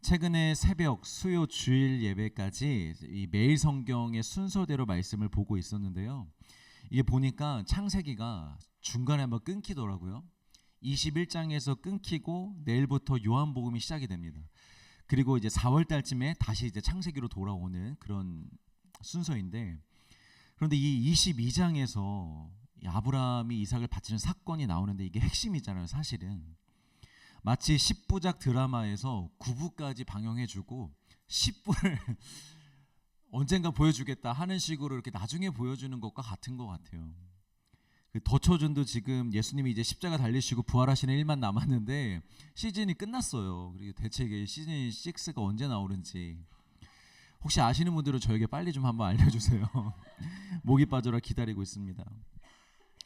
최근에 새벽, 수요, 주일 예배까지 이 매일 성경의 순서대로 말씀을 보고 있었는데요. 이게 보니까 창세기가 중간에 한번 끊기더라고요. 21장에서 끊기고 내일부터 요한복음이 시작이 됩니다. 그리고 이제 4월 달쯤에 다시 이제 창세기로 돌아오는 그런 순서인데, 그런데 이 22장에서 아브라함이 이삭을 바치는 사건이 나오는데 이게 핵심이잖아요, 사실은. 마치 10부작 드라마에서 9부까지 방영해주고 10부를 언젠가 보여주겠다 하는 식으로 이렇게 나중에 보여주는 것과 같은 것 같아요. 그 더초전도 지금 예수님이 이제 십자가 달리시고 부활하시는 일만 남았는데 시즌이 끝났어요. 그리고 대체 이게 시즌 6가 언제 나오는지 혹시 아시는 분들은 저에게 빨리 좀 한번 알려주세요. 목이 빠져라 기다리고 있습니다.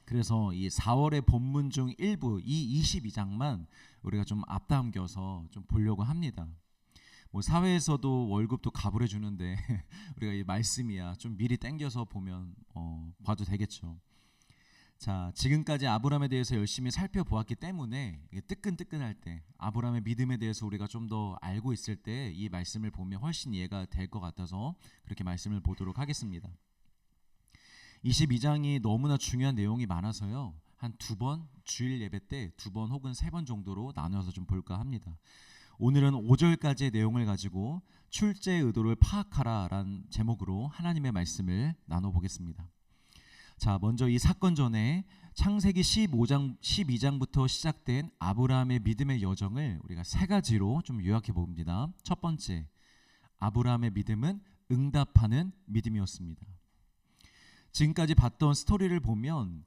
그래서 이 4월의 본문 중 일부 이 22장만 우리가 좀 앞당겨서 좀 보려고 합니다. 뭐 사회에서도 월급도 가불해 주는데 우리가 이 말씀이야 좀 미리 땡겨서 보면 봐도 되겠죠. 자, 지금까지 아브라함에 대해서 열심히 살펴보았기 때문에 뜨끈뜨끈할 때 아브라함의 믿음에 대해서 우리가 좀 더 알고 있을 때 이 말씀을 보면 훨씬 이해가 될 것 같아서 그렇게 말씀을 보도록 하겠습니다. 22장이 너무나 중요한 내용이 많아서요. 한 2번 주일 예배 때 2번 혹은 3번 정도로 나누어서 좀 볼까 합니다. 오늘은 5절까지의 내용을 가지고 출제의 의도를 파악하라라는 제목으로 하나님의 말씀을 나눠보겠습니다. 자, 먼저 이 사건 전에 창세기 15장, 12장부터 시작된 아브라함의 믿음의 여정을 우리가 3가지로 좀 요약해 봅니다. 첫 번째, 아브라함의 믿음은 응답하는 믿음이었습니다. 지금까지 봤던 스토리를 보면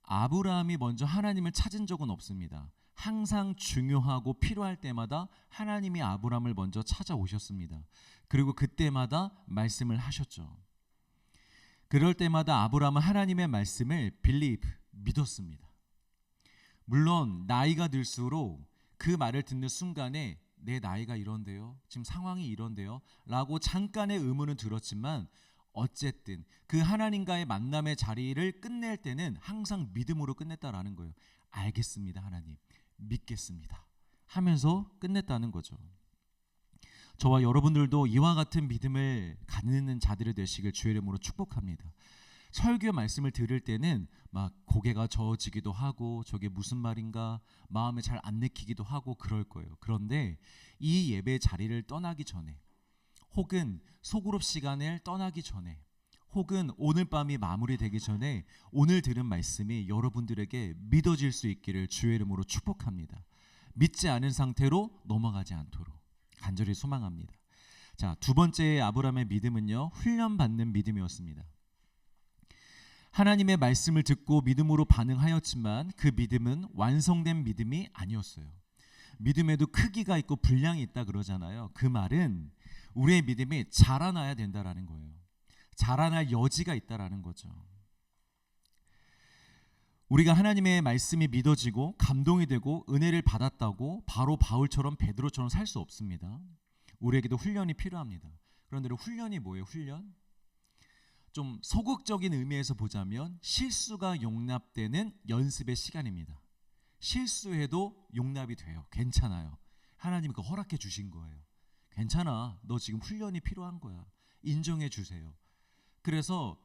아브라함이 먼저 하나님을 찾은 적은 없습니다. 항상 중요하고 필요할 때마다 하나님이 아브라함을 먼저 찾아오셨습니다. 그리고 그때마다 말씀을 하셨죠. 그럴 때마다 아브라함은 하나님의 말씀을 믿었습니다. 물론 나이가 들수록 그 말을 듣는 순간에 내 나이가 이런데요, 지금 상황이 이런데요 라고 잠깐의 의문은 들었지만 어쨌든 그 하나님과의 만남의 자리를 끝낼 때는 항상 믿음으로 끝냈다라는 거예요. 알겠습니다, 하나님, 믿겠습니다 하면서 끝냈다는 거죠. 저와 여러분들도 이와 같은 믿음을 갖는 자들이 되시길 주의 이름으로 축복합니다. 설교 말씀을 들을 때는 막 고개가 저어지기도 하고 저게 무슨 말인가 마음에 잘 안 내키기도 하고 그럴 거예요. 그런데 이 예배 자리를 떠나기 전에 혹은 소그룹 시간을 떠나기 전에 혹은 오늘 밤이 마무리되기 전에 오늘 들은 말씀이 여러분들에게 믿어질 수 있기를 주의 이름으로 축복합니다. 믿지 않은 상태로 넘어가지 않도록 간절히 소망합니다. 자, 두 번째 아브라함의 믿음은요, 훈련받는 믿음이었습니다. 하나님의 말씀을 듣고 믿음으로 반응하였지만 그 믿음은 완성된 믿음이 아니었어요. 믿음에도 크기가 있고 분량이 있다 그러잖아요. 그 말은 우리의 믿음이 자라나야 된다라는 거예요. 자라날 여지가 있다라는 거죠. 우리가 하나님의 말씀이 믿어지고 감동이 되고 은혜를 받았다고 바로 바울처럼 베드로처럼 살 수 없습니다. 우리에게도 훈련이 필요합니다. 그런데 훈련이 뭐예요? 훈련? 좀 소극적인 의미에서 보자면 실수가 용납되는 연습의 시간입니다. 실수해도 용납이 돼요. 괜찮아요. 하나님이 그거 허락해 주신 거예요. 괜찮아. 너 지금 훈련이 필요한 거야. 인정해 주세요. 그래서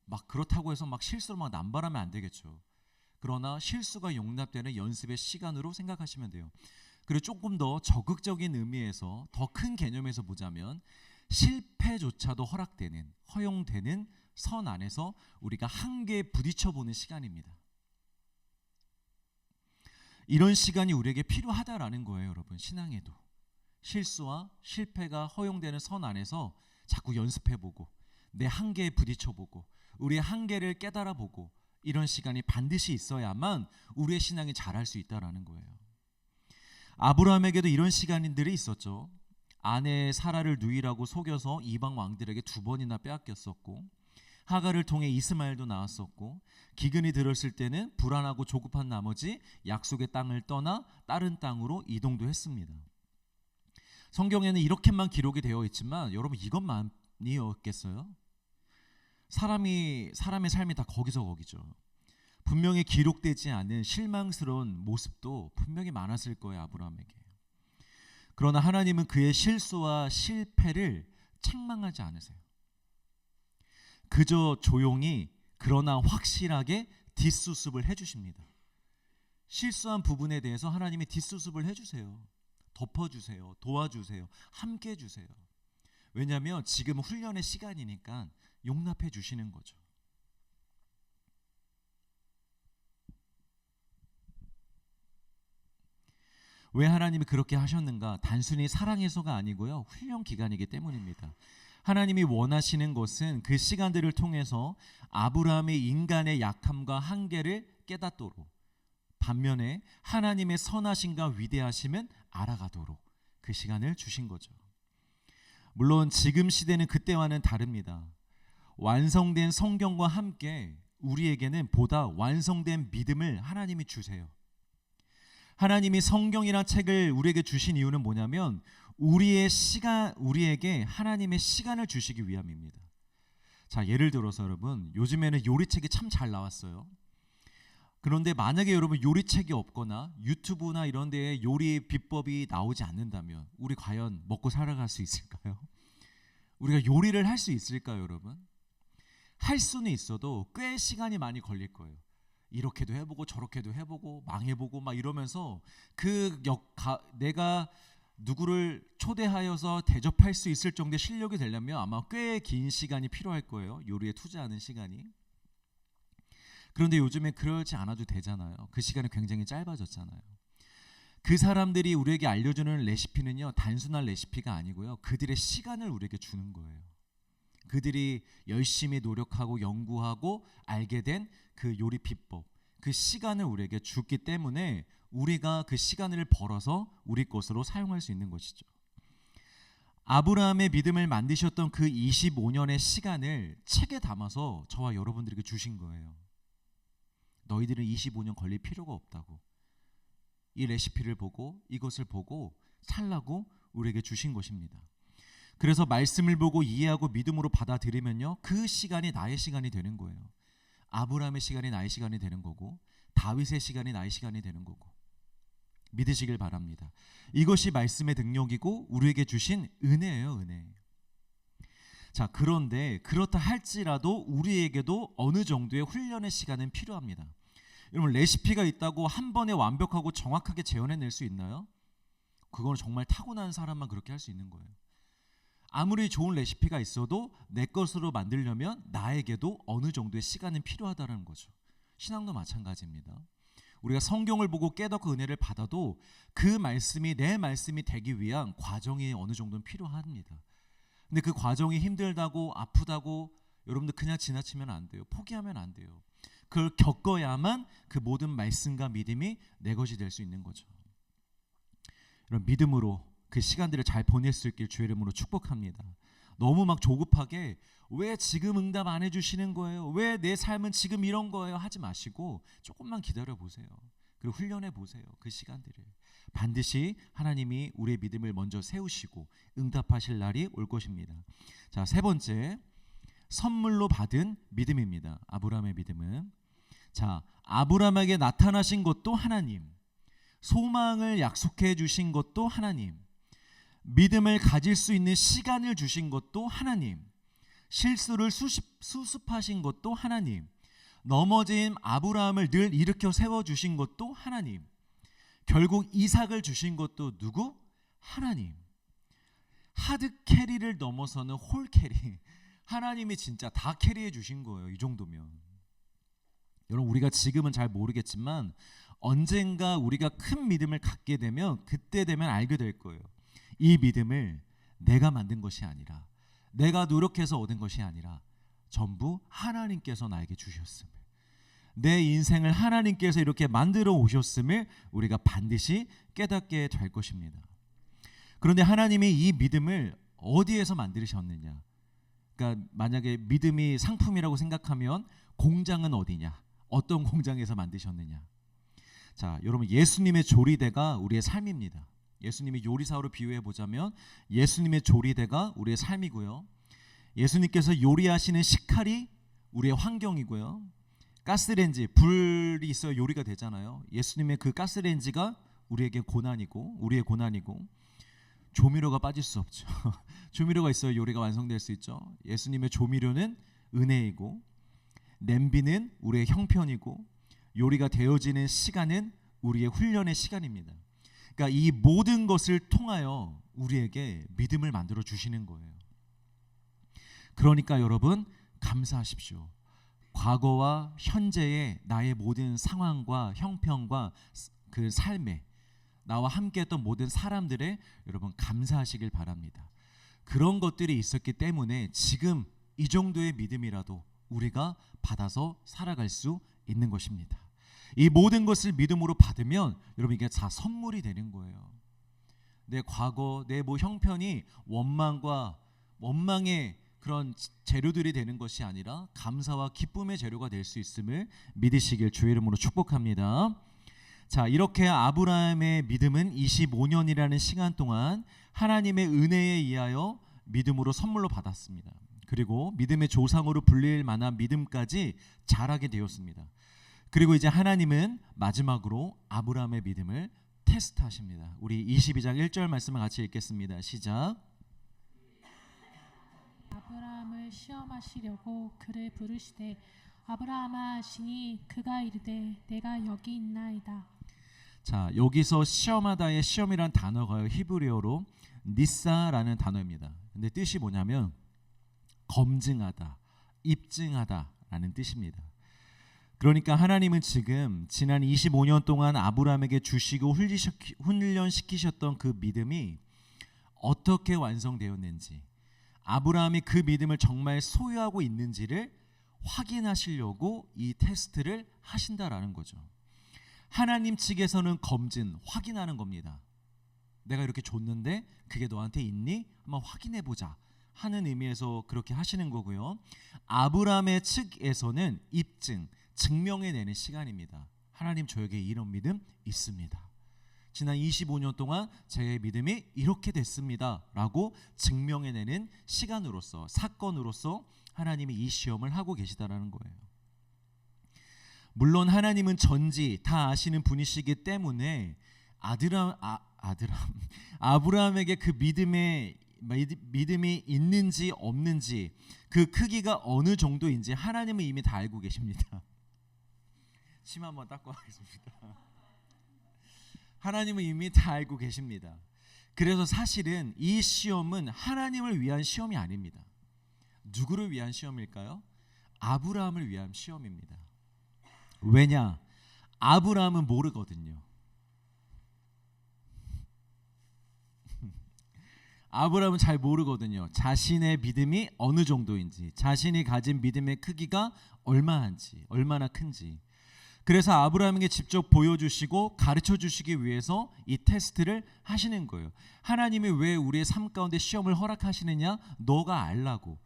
막 그렇다고 해서 막 실수로 막 남발하면 안 되겠죠. 그러나 실수가 용납되는 연습의 시간으로 생각하시면 돼요. 그리고 조금 더 적극적인 의미에서 더 큰 개념에서 보자면 실패조차도 허락되는, 허용되는 선 안에서 우리가 한계에 부딪혀보는 시간입니다. 이런 시간이 우리에게 필요하다라는 거예요, 여러분. 신앙에도 실수와 실패가 허용되는 선 안에서 자꾸 연습해보고 내 한계에 부딪혀보고 우리의 한계를 깨달아보고 이런 시간이 반드시 있어야만 우리의 신앙이 자랄 수 있다라는 거예요. 아브라함에게도 이런 시간들이 있었죠. 아내 사라를 누이라고 속여서 이방 왕들에게 2번이나 빼앗겼었고, 하갈을 통해 이스마엘도 나왔었고, 기근이 들었을 때는 불안하고 조급한 나머지 약속의 땅을 떠나 다른 땅으로 이동도 했습니다. 성경에는 이렇게만 기록이 되어 있지만 여러분 이것만이었겠어요? 사람의 삶이 다 거기서 거기죠. 분명히 기록되지 않은 실망스러운 모습도 분명히 많았을 거예요, 아브라함에게. 그러나 하나님은 그의 실수와 실패를 책망하지 않으세요. 그저 조용히 그러나 확실하게 뒷수습을 해주십니다. 실수한 부분에 대해서 하나님이 뒷수습을 해주세요. 덮어주세요. 도와주세요. 함께 해주세요. 왜냐하면 지금 훈련의 시간이니까 용납해 주시는 거죠. 왜 하나님이 그렇게 하셨는가? 단순히 사랑해서가 아니고요, 훈련 기간이기 때문입니다. 하나님이 원하시는 것은 그 시간들을 통해서 아브라함의 인간의 약함과 한계를 깨닫도록, 반면에 하나님의 선하심과 위대하심은 알아가도록 그 시간을 주신 거죠. 물론 지금 시대는 그때와는 다릅니다. 완성된 성경과 함께 우리에게는 보다 완성된 믿음을 하나님이 주세요. 하나님이 성경이란 책을 우리에게 주신 이유는 뭐냐면 우리에게 하나님의 시간을 주시기 위함입니다. 자, 예를 들어서 여러분, 요즘에는 요리책이 참 잘 나왔어요. 그런데 만약에 여러분 요리책이 없거나 유튜브나 이런 데에 요리 비법이 나오지 않는다면 우리 과연 먹고 살아갈 수 있을까요? 우리가 요리를 할 수 있을까요, 여러분? 할 수는 있어도 꽤 시간이 많이 걸릴 거예요. 이렇게도 해보고 저렇게도 해보고 망해보고 막 이러면서 내가 누구를 초대하여서 대접할 수 있을 정도의 실력이 되려면 아마 꽤 긴 시간이 필요할 거예요. 요리에 투자하는 시간이. 그런데 요즘에 그러지 않아도 되잖아요. 그 시간이 굉장히 짧아졌잖아요. 그 사람들이 우리에게 알려주는 레시피는요, 단순한 레시피가 아니고요, 그들의 시간을 우리에게 주는 거예요. 그들이 열심히 노력하고 연구하고 알게 된 그 요리 비법, 그 시간을 우리에게 주기 때문에 우리가 그 시간을 벌어서 우리 것으로 사용할 수 있는 것이죠. 아브라함의 믿음을 만드셨던 그 25년의 시간을 책에 담아서 저와 여러분들에게 주신 거예요. 너희들은 25년 걸릴 필요가 없다고. 이 레시피를 보고 이것을 보고 살라고 우리에게 주신 것입니다. 그래서 말씀을 보고 이해하고 믿음으로 받아들이면요, 그 시간이 나의 시간이 되는 거예요. 아브라함의 시간이 나의 시간이 되는 거고, 다윗의 시간이 나의 시간이 되는 거고. 믿으시길 바랍니다. 이것이 말씀의 능력이고 우리에게 주신 은혜예요, 은혜. 자, 그런데 그렇다 할지라도 우리에게도 어느 정도의 훈련의 시간은 필요합니다. 여러분, 레시피가 있다고 한 번에 완벽하고 정확하게 재현해낼 수 있나요? 그건 정말 타고난 사람만 그렇게 할 수 있는 거예요. 아무리 좋은 레시피가 있어도 내 것으로 만들려면 나에게도 어느 정도의 시간은 필요하다는 거죠. 신앙도 마찬가지입니다. 우리가 성경을 보고 깨닫고 은혜를 받아도 그 말씀이 내 말씀이 되기 위한 과정이 어느 정도는 필요합니다. 근데 그 과정이 힘들다고 아프다고 여러분들 그냥 지나치면 안 돼요. 포기하면 안 돼요. 그걸 겪어야만 그 모든 말씀과 믿음이 내 것이 될 수 있는 거죠. 여러분, 믿음으로 그 시간들을 잘 보낼 수 있길 주의 이름으로 축복합니다. 너무 막 조급하게 왜 지금 응답 안 해주시는 거예요? 왜 내 삶은 지금 이런 거예요? 하지 마시고 조금만 기다려 보세요. 그리고 훈련해 보세요. 그 시간들을. 반드시 하나님이 우리의 믿음을 먼저 세우시고 응답하실 날이 올 것입니다. 자, 세 번째, 선물로 받은 믿음입니다. 아브라함의 믿음은, 자, 아브라함에게 나타나신 것도 하나님, 소망을 약속해 주신 것도 하나님, 믿음을 가질 수 있는 시간을 주신 것도 하나님, 실수를 수습하신 것도 하나님, 넘어진 아브라함을 늘 일으켜 세워주신 것도 하나님, 결국 이삭을 주신 것도 누구? 하나님. 하드 캐리를 넘어서는 홀 캐리, 하나님이 진짜 다 캐리해 주신 거예요. 이 정도면. 여러분, 우리가 지금은 잘 모르겠지만 언젠가 우리가 큰 믿음을 갖게 되면 그때 되면 알게 될 거예요. 이 믿음을 내가 만든 것이 아니라, 내가 노력해서 얻은 것이 아니라 전부 하나님께서 나에게 주셨음을, 내 인생을 하나님께서 이렇게 만들어 오셨음을 우리가 반드시 깨닫게 될 것입니다. 그런데 하나님이 이 믿음을 어디에서 만드셨느냐? 그러니까 만약에 믿음이 상품이라고 생각하면 공장은 어디냐? 어떤 공장에서 만드셨느냐? 자, 여러분, 예수님의 조리대가 우리의 삶입니다. 예수님이 요리사로 비유해 보자면 예수님의 조리대가 우리의 삶이고요. 예수님께서 요리하시는 식칼이 우리의 환경이고요. 가스레인지, 불이 있어야 요리가 되잖아요. 예수님의 그 가스레인지가 우리에게 고난이고, 우리의 고난이고, 조미료가 빠질 수 없죠. 조미료가 있어야 요리가 완성될 수 있죠. 예수님의 조미료는 은혜이고, 냄비는 우리의 형편이고, 요리가 되어지는 시간은 우리의 훈련의 시간입니다. 그러니까 이 모든 것을 통하여 우리에게 믿음을 만들어 주시는 거예요. 그러니까 여러분, 감사하십시오. 과거와 현재의 나의 모든 상황과 형편과 그 삶에 나와 함께했던 모든 사람들의 여러분 감사하시길 바랍니다. 그런 것들이 있었기 때문에 지금 이 정도의 믿음이라도 우리가 받아서 살아갈 수 있는 것입니다. 이 모든 것을 믿음으로 받으면 여러분 이게 다 선물이 되는 거예요. 내 과거, 내 뭐 형편이 원망의 그런 재료들이 되는 것이 아니라 감사와 기쁨의 재료가 될 수 있음을 믿으시길 주의 이름으로 축복합니다. 자, 이렇게 아브라함의 믿음은 25년이라는 시간 동안 하나님의 은혜에 의하여 믿음으로 선물로 받았습니다. 그리고 믿음의 조상으로 불릴 만한 믿음까지 자라게 되었습니다. 그리고 이제 하나님은 마지막으로 아브라함의 믿음을 테스트하십니다. 우리 22장 1절 말씀을 같이 읽겠습니다. 시작. 아브라함을 시험하시려고 그를 부르시되 아브라함아 하시니 그가 이르되 내가 여기 있나이다. 자, 여기서 시험하다의 시험이란 단어가 히브리어로 니사라는 단어입니다. 근데 뜻이 뭐냐면 검증하다, 입증하다라는 뜻입니다. 그러니까 하나님은 지금 지난 25년 동안 아브라함에게 주시고 훈련시키셨던 그 믿음이 어떻게 완성되었는지, 아브라함이 그 믿음을 정말 소유하고 있는지를 확인하시려고 이 테스트를 하신다라는 거죠. 하나님 측에서는 검증, 확인하는 겁니다. 내가 이렇게 줬는데 그게 너한테 있니? 한번 확인해 보자 하는 의미에서 그렇게 하시는 거고요. 아브라함의 측에서는 입증, 증명해내는 시간입니다. 하나님, 저에게 이런 믿음 있습니다. 지난 25년 동안 제 믿음이 이렇게 됐습니다 라고 증명해내는 시간으로서, 사건으로서 하나님이 이 시험을 하고 계시다라는 거예요. 물론 하나님은 전지 다 아시는 분이시기 때문에 아브라함에게 그 믿음이 있는지 없는지, 그 크기가 어느 정도인지 하나님은 이미 다 알고 계십니다. 침 한번 닦고 하겠습니다. 하나님은 이미 다 알고 계십니다. 그래서 사실은 이 시험은 하나님을 위한 시험이 아닙니다. 누구를 위한 시험일까요? 아브라함을 위한 시험입니다. 왜냐? 아브라함은 모르거든요. 아브라함은 잘 모르거든요. 자신의 믿음이 어느 정도인지, 자신이 가진 믿음의 크기가 얼마나 큰지. 그래서 아브라함에게 직접 보여주시고 가르쳐 주시기 위해서 이 테스트를 하시는 거예요. 하나님이 왜 우리의 삶 가운데 시험을 허락하시느냐? 너가 알라고.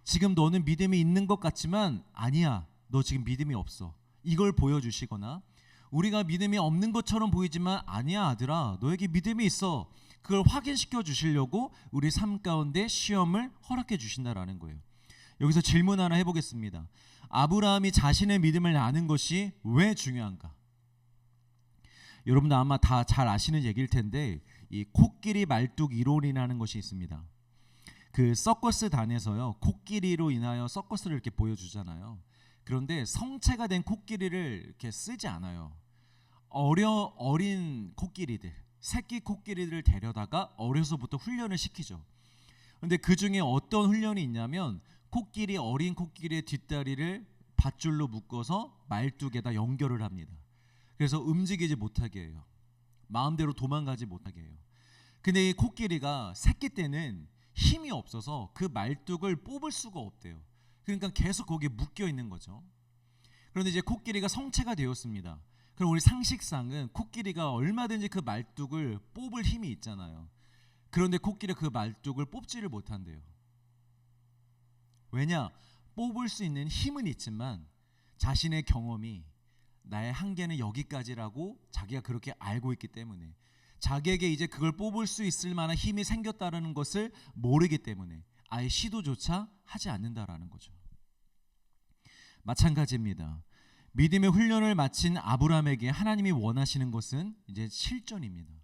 지금 너는 믿음이 있는 것 같지만 아니야, 너 지금 믿음이 없어. 이걸 보여주시거나, 우리가 믿음이 없는 것처럼 보이지만 아니야 아들아, 너에게 믿음이 있어. 그걸 확인시켜 주시려고 우리 삶 가운데 시험을 허락해 주신다라는 거예요. 여기서 질문 하나 해보겠습니다. 아브라함이 자신의 믿음을 아는 것이 왜 중요한가? 여러분들 아마 다 잘 아시는 얘기일 텐데, 이 코끼리 말뚝 이론이라는 것이 있습니다. 그 서커스단에서요, 코끼리로 인하여 서커스를 이렇게 보여주잖아요. 그런데 성체가 된 코끼리를 이렇게 쓰지 않아요. 어린 코끼리들, 새끼 코끼리들을 데려다가 어려서부터 훈련을 시키죠. 그런데 그 중에 어떤 훈련이 있냐면, 어린 코끼리의 뒷다리를 밧줄로 묶어서 말뚝에다 연결을 합니다. 그래서 움직이지 못하게 해요. 마음대로 도망가지 못하게 해요. 근데 이 코끼리가 새끼 때는 힘이 없어서 그 말뚝을 뽑을 수가 없대요. 그러니까 계속 거기에 묶여 있는 거죠. 그런데 이제 코끼리가 성체가 되었습니다. 그럼 우리 상식상은 코끼리가 얼마든지 그 말뚝을 뽑을 힘이 있잖아요. 그런데 코끼리가 그 말뚝을 뽑지를 못한대요. 왜냐? 뽑을 수 있는 힘은 있지만 자신의 경험이 나의 한계는 여기까지라고 자기가 그렇게 알고 있기 때문에, 자기에게 이제 그걸 뽑을 수 있을 만한 힘이 생겼다는 것을 모르기 때문에 아예 시도조차 하지 않는다라는 거죠. 마찬가지입니다. 믿음의 훈련을 마친 아브라함에게 하나님이 원하시는 것은 이제 실전입니다.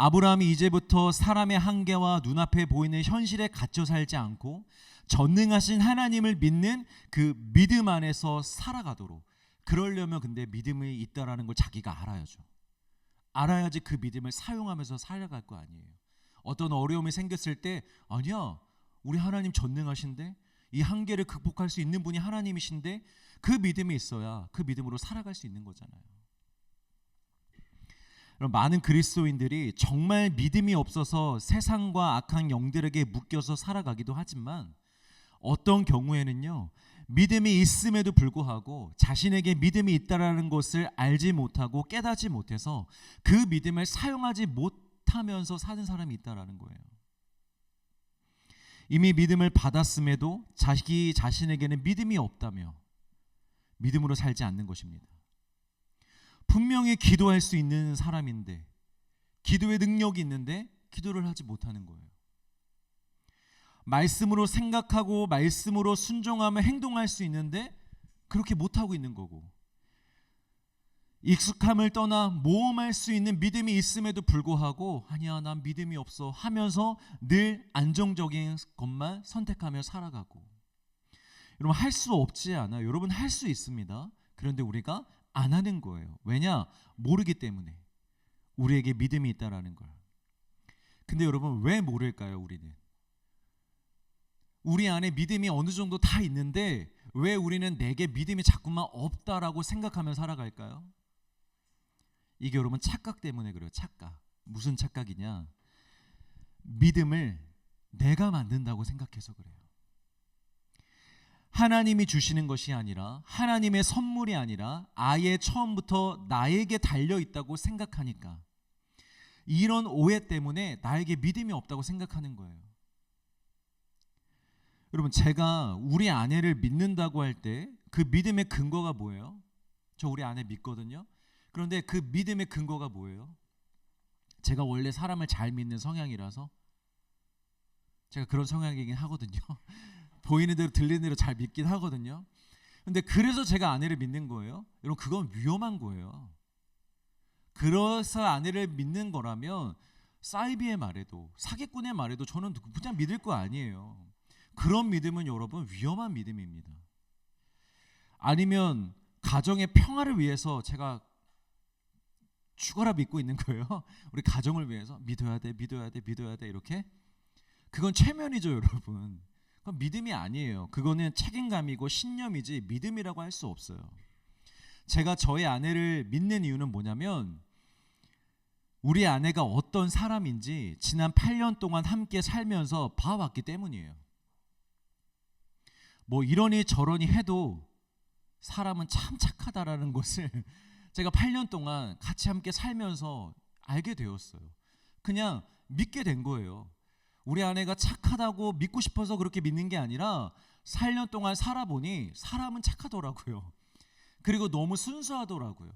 아브라함이 이제부터 사람의 한계와 눈앞에 보이는 현실에 갇혀 살지 않고 전능하신 하나님을 믿는 그 믿음 안에서 살아가도록, 그러려면 근데 믿음이 있다라는 걸 자기가 알아야죠. 알아야지 그 믿음을 사용하면서 살아갈 거 아니에요. 어떤 어려움이 생겼을 때 아니야, 우리 하나님 전능하신데, 이 한계를 극복할 수 있는 분이 하나님이신데, 그 믿음이 있어야 그 믿음으로 살아갈 수 있는 거잖아요. 많은 그리스도인들이 정말 믿음이 없어서 세상과 악한 영들에게 묶여서 살아가기도 하지만, 어떤 경우에는요, 믿음이 있음에도 불구하고 자신에게 믿음이 있다라는 것을 알지 못하고 깨닫지 못해서 그 믿음을 사용하지 못하면서 사는 사람이 있다라는 거예요. 이미 믿음을 받았음에도 자기 자신에게는 믿음이 없다며 믿음으로 살지 않는 것입니다. 분명히 기도할 수 있는 사람인데, 기도의 능력이 있는데 기도를 하지 못하는 거예요. 말씀으로 생각하고 말씀으로 순종하며 행동할 수 있는데 그렇게 못하고 있는 거고, 익숙함을 떠나 모험할 수 있는 믿음이 있음에도 불구하고 아니야, 난 믿음이 없어 하면서 늘 안정적인 것만 선택하며 살아가고. 여러분, 할 수 없지 않아요. 여러분, 할 수 있습니다. 그런데 우리가 안 하는 거예요. 왜냐? 모르기 때문에. 우리에게 믿음이 있다라는 걸. 근데 여러분, 왜 모를까요? 우리 안에 믿음이 어느 정도 다 있는데 왜 우리는 내게 믿음이 자꾸만 없다라고 생각하며 살아갈까요? 이게 여러분 착각 때문에 그래요. 착각. 무슨 착각이냐? 믿음을 내가 만든다고 생각해서 그래요. 하나님이 주시는 것이 아니라, 하나님의 선물이 아니라 아예 처음부터 나에게 달려있다고 생각하니까, 이런 오해 때문에 나에게 믿음이 없다고 생각하는 거예요. 여러분, 제가 우리 아내를 믿는다고 할 때 그 믿음의 근거가 뭐예요? 저 우리 아내 믿거든요. 그런데 그 믿음의 근거가 뭐예요? 제가 원래 사람을 잘 믿는 성향이라서, 제가 그런 성향이긴 하거든요. 보이는 대로 들리는 대로 잘 믿긴 하거든요. 근데 그래서 제가 아내를 믿는 거예요? 여러분, 그건 위험한 거예요. 그래서 아내를 믿는 거라면 사이비의 말에도, 사기꾼의 말에도 저는 그냥 믿을 거 아니에요. 그런 믿음은 여러분 위험한 믿음입니다. 아니면 가정의 평화를 위해서 제가 죽어라 믿고 있는 거예요. 우리 가정을 위해서 믿어야 돼, 믿어야 돼, 믿어야 돼, 이렇게. 그건 최면이죠, 여러분. 그건 믿음이 아니에요. 그거는 책임감이고 신념이지 믿음이라고 할 수 없어요. 제가 저의 아내를 믿는 이유는 뭐냐면, 우리 아내가 어떤 사람인지 지난 8년 동안 함께 살면서 봐왔기 때문이에요. 뭐 이러니 저러니 해도 사람은 참 착하다라는 것을 제가 8년 동안 같이 함께 살면서 알게 되었어요. 그냥 믿게 된 거예요. 우리 아내가 착하다고 믿고 싶어서 그렇게 믿는 게 아니라 8년 동안 살아보니 사람은 착하더라고요. 그리고 너무 순수하더라고요.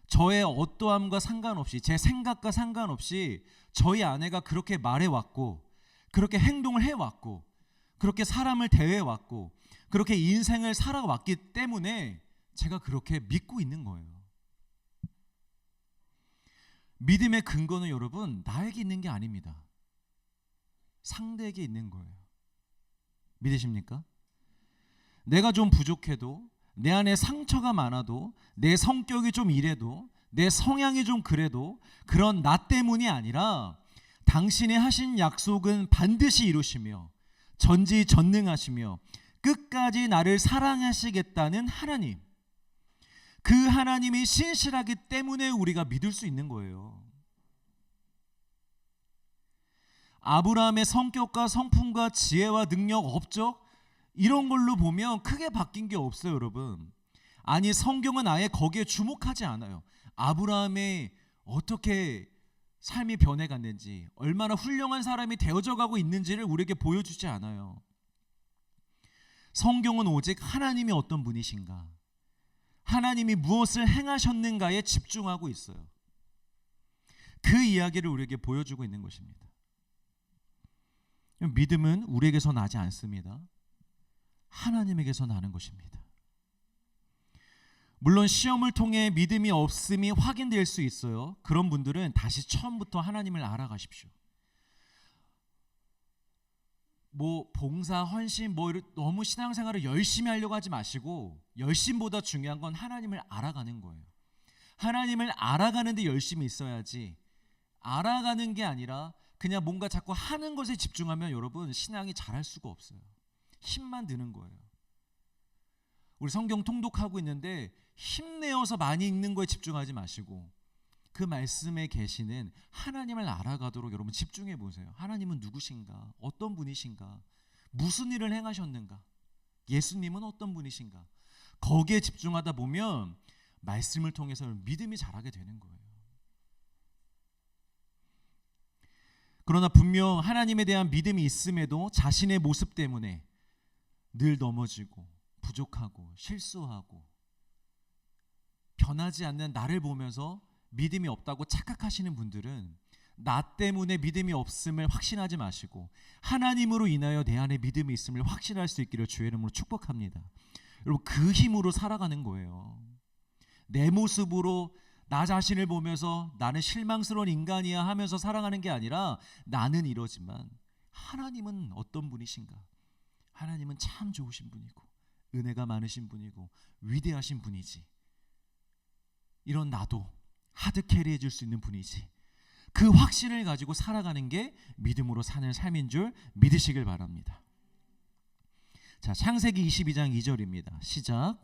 저의 어떠함과 상관없이, 제 생각과 상관없이 저희 아내가 그렇게 말해왔고, 그렇게 행동을 해왔고, 그렇게 사람을 대해왔고, 그렇게 인생을 살아왔기 때문에 제가 그렇게 믿고 있는 거예요. 믿음의 근거는 여러분 나에게 있는 게 아닙니다. 상대에게 있는 거예요. 믿으십니까? 내가 좀 부족해도, 내 안에 상처가 많아도, 내 성격이 좀 이래도, 내 성향이 좀 그래도 그런 나 때문이 아니라 당신이 하신 약속은 반드시 이루시며 전지전능하시며 끝까지 나를 사랑하시겠다는 하나님, 그 하나님이 신실하기 때문에 우리가 믿을 수 있는 거예요. 아브라함의 성격과 성품과 지혜와 능력, 업적, 이런 걸로 보면 크게 바뀐 게 없어요, 여러분. 아니, 성경은 아예 거기에 주목하지 않아요. 아브라함의 어떻게 삶이 변해갔는지, 얼마나 훌륭한 사람이 되어져 가고 있는지를 우리에게 보여주지 않아요. 성경은 오직 하나님이 어떤 분이신가, 하나님이 무엇을 행하셨는가에 집중하고 있어요. 그 이야기를 우리에게 보여주고 있는 것입니다. 믿음은 우리에게서 나지 않습니다. 하나님에게서 나는 것입니다. 물론 시험을 통해 믿음이 없음이 확인될 수 있어요. 그런 분들은 다시 처음부터 하나님을 알아가십시오. 뭐 봉사, 헌신, 너무 신앙생활을 열심히 하려고 하지 마시고, 열심보다 중요한 건 하나님을 알아가는 거예요. 하나님을 알아가는데 열심히 있어야지, 알아가는 게 아니라 그냥 뭔가 자꾸 하는 것에 집중하면 여러분 신앙이 잘할 수가 없어요. 힘만 드는 거예요. 우리 성경 통독하고 있는데 힘내어서 많이 읽는 거에 집중하지 마시고 그 말씀에 계시는 하나님을 알아가도록 여러분 집중해 보세요. 하나님은 누구신가? 어떤 분이신가? 무슨 일을 행하셨는가? 예수님은 어떤 분이신가? 거기에 집중하다 보면 말씀을 통해서 믿음이 자라게 되는 거예요. 그러나 분명 하나님에 대한 믿음이 있음에도 자신의 모습 때문에 늘 넘어지고 부족하고 실수하고 변하지 않는 나를 보면서 믿음이 없다고 착각하시는 분들은 나 때문에 믿음이 없음을 확신하지 마시고 하나님으로 인하여 내 안에 믿음이 있음을 확신할 수 있기를 주의 이름으로 축복합니다. 여러분 그 힘으로 살아가는 거예요. 내 모습으로 나 자신을 보면서 나는 실망스러운 인간이야 하면서 살아가는 게 아니라 나는 이러지만 하나님은 어떤 분이신가? 하나님은 참 좋으신 분이고 은혜가 많으신 분이고 위대하신 분이지. 이런 나도 하드캐리 해줄 수 있는 분이지. 그 확신을 가지고 살아가는 게 믿음으로 사는 삶인 줄 믿으시길 바랍니다. 자, 창세기 22장 2절입니다. 시작.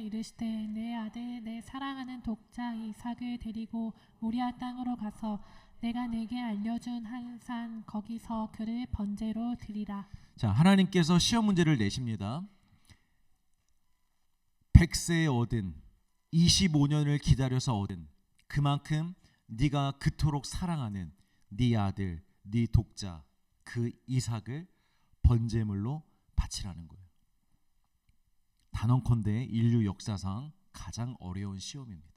이르시되 내 아들 내 사랑하는 독자 이삭을 데리고 모리아 땅으로 가서 내가 내게 알려준 한 산 거기서 그를 번제로 드리라. 자, 하나님께서 시험 문제를 내십니다. 100세에 얻은 25년을 기다려서 얻은 그만큼 네가 그토록 사랑하는 네 아들 네 독자 그 이삭을 번제물로 바치라는 거예요. 단언컨대 인류 역사상 가장 어려운 시험입니다.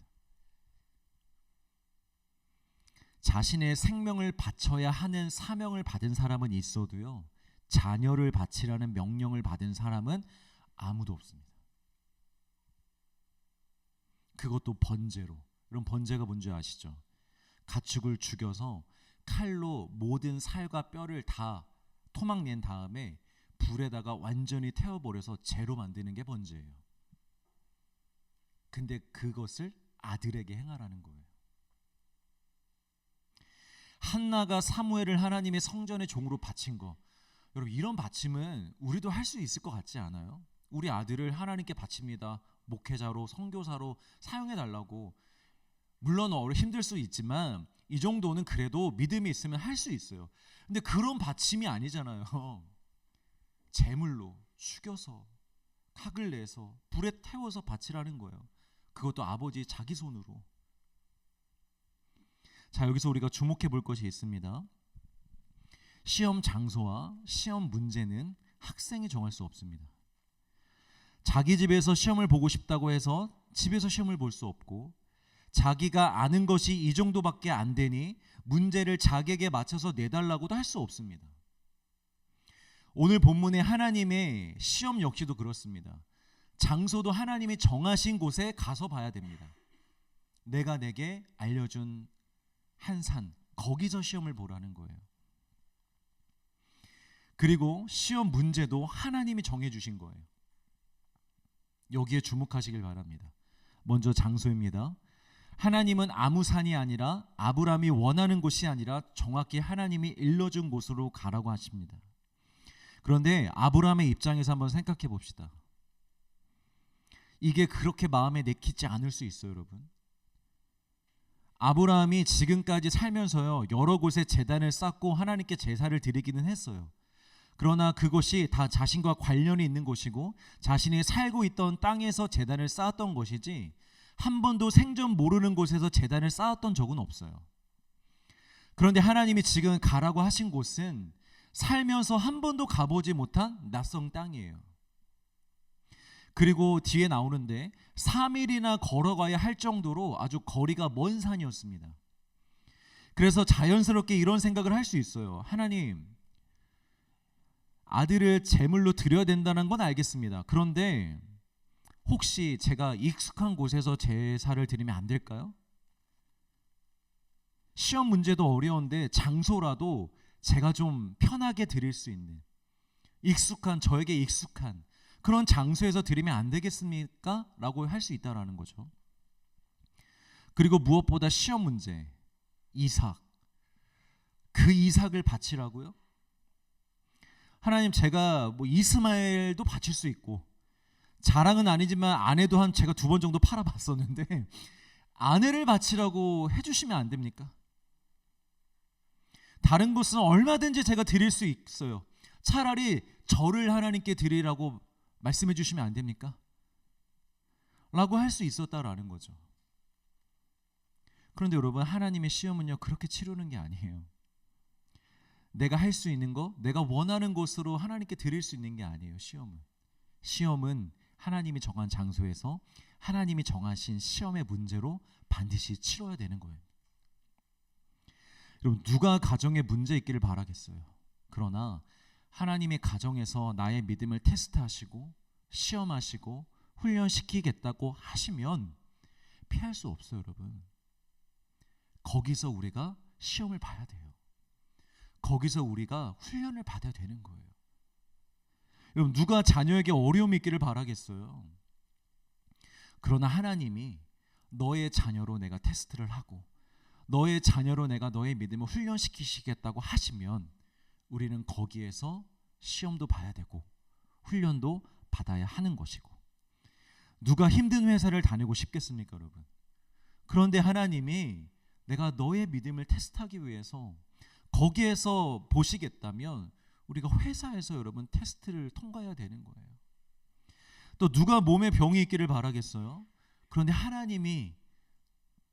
자신의 생명을 바쳐야 하는 사명을 받은 사람은 있어도요, 자녀를 바치라는 명령을 받은 사람은 아무도 없습니다. 그것도 번제로. 그럼 번제가 뭔지 아시죠? 가축을 죽여서 칼로 모든 살과 뼈를 다 토막 낸 다음에 불에다가 완전히 태워버려서 재로 만드는 게 번제예요. 근데 그것을 아들에게 행하라는 거예요. 한나가 사무엘을 하나님의 성전의 종으로 바친 거, 여러분 이런 바침은 우리도 할 수 있을 것 같지 않아요? 우리 아들을 하나님께 바칩니다. 목회자로 선교사로 사용해 달라고. 물론 힘들 수 있지만 이 정도는 그래도 믿음이 있으면 할 수 있어요. 근데 그런 바침이 아니잖아요. 제물로 죽여서 탁을 내서 불에 태워서 바치라는 거예요. 그것도 아버지 자기 손으로. 자, 여기서 우리가 주목해 볼 것이 있습니다. 시험 장소와 시험 문제는 학생이 정할 수 없습니다. 자기 집에서 시험을 보고 싶다고 해서 집에서 시험을 볼 수 없고, 자기가 아는 것이 이 정도밖에 안 되니 문제를 자기에게 맞춰서 내달라고도 할 수 없습니다. 오늘 본문의 하나님의 시험 역시도 그렇습니다. 장소도 하나님이 정하신 곳에 가서 봐야 됩니다. 내가 내게 알려준 한 산, 거기서 시험을 보라는 거예요. 그리고 시험 문제도 하나님이 정해주신 거예요. 여기에 주목하시길 바랍니다. 먼저 장소입니다. 하나님은 아무 산이 아니라 아브라함이 원하는 곳이 아니라 정확히 하나님이 일러준 곳으로 가라고 하십니다. 그런데 아브라함의 입장에서 한번 생각해 봅시다. 이게 그렇게 마음에 내키지 않을 수 있어요, 여러분. 아브라함이 지금까지 살면서요, 여러 곳에 제단을 쌓고 하나님께 제사를 드리기는 했어요. 그러나 그것이 다 자신과 관련이 있는 곳이고 자신이 살고 있던 땅에서 제단을 쌓았던 것이지 한 번도 생전 모르는 곳에서 제단을 쌓았던 적은 없어요. 그런데 하나님이 지금 가라고 하신 곳은 살면서 한 번도 가보지 못한 낯선 땅이에요. 그리고 뒤에 나오는데 3일이나 걸어가야 할 정도로 아주 거리가 먼 산이었습니다. 그래서 자연스럽게 이런 생각을 할 수 있어요. 하나님, 아들을 제물로 드려야 된다는 건 알겠습니다. 그런데 혹시 제가 익숙한 곳에서 제사를 드리면 안 될까요? 시험 문제도 어려운데 장소라도 제가 좀 편하게 드릴 수 있는 저에게 익숙한 그런 장소에서 드리면 안 되겠습니까? 라고 할 수 있다라는 거죠. 그리고 무엇보다 시험 문제, 이삭, 그 이삭을 바치라고요? 하나님, 제가 이스마엘도 바칠 수 있고, 자랑은 아니지만 아내도 제가 2번 정도 팔아봤었는데 아내를 바치라고 해주시면 안 됩니까? 다른 것은 얼마든지 제가 드릴 수 있어요. 차라리 저를 하나님께 드리라고 말씀해 주시면 안 됩니까? 라고 할 수 있었다라는 거죠. 그런데 여러분, 하나님의 시험은요, 그렇게 치르는 게 아니에요. 내가 할 수 있는 거, 내가 원하는 것으로 하나님께 드릴 수 있는 게 아니에요. 시험은 하나님이 정한 장소에서 하나님이 정하신 시험의 문제로 반드시 치러야 되는 거예요. 여러분, 누가 가정에 문제 있기를 바라겠어요. 그러나 하나님의 가정에서 나의 믿음을 테스트하시고 시험하시고 훈련시키겠다고 하시면 피할 수 없어요, 여러분. 거기서 우리가 시험을 봐야 돼요. 거기서 우리가 훈련을 받아야 되는 거예요. 여러분, 누가 자녀에게 어려움이 있기를 바라겠어요. 그러나 하나님이 너의 자녀로 내가 테스트를 하고 너의 자녀로 내가 너의 믿음을 훈련시키시겠다고 하시면 우리는 거기에서 시험도 봐야 되고 훈련도 받아야 하는 것이고, 누가 힘든 회사를 다니고 싶겠습니까, 여러분? 그런데 하나님이 내가 너의 믿음을 테스트하기 위해서 거기에서 보시겠다면 우리가 회사에서 여러분 테스트를 통과해야 되는 거예요. 또 누가 몸에 병이 있기를 바라겠어요? 그런데 하나님이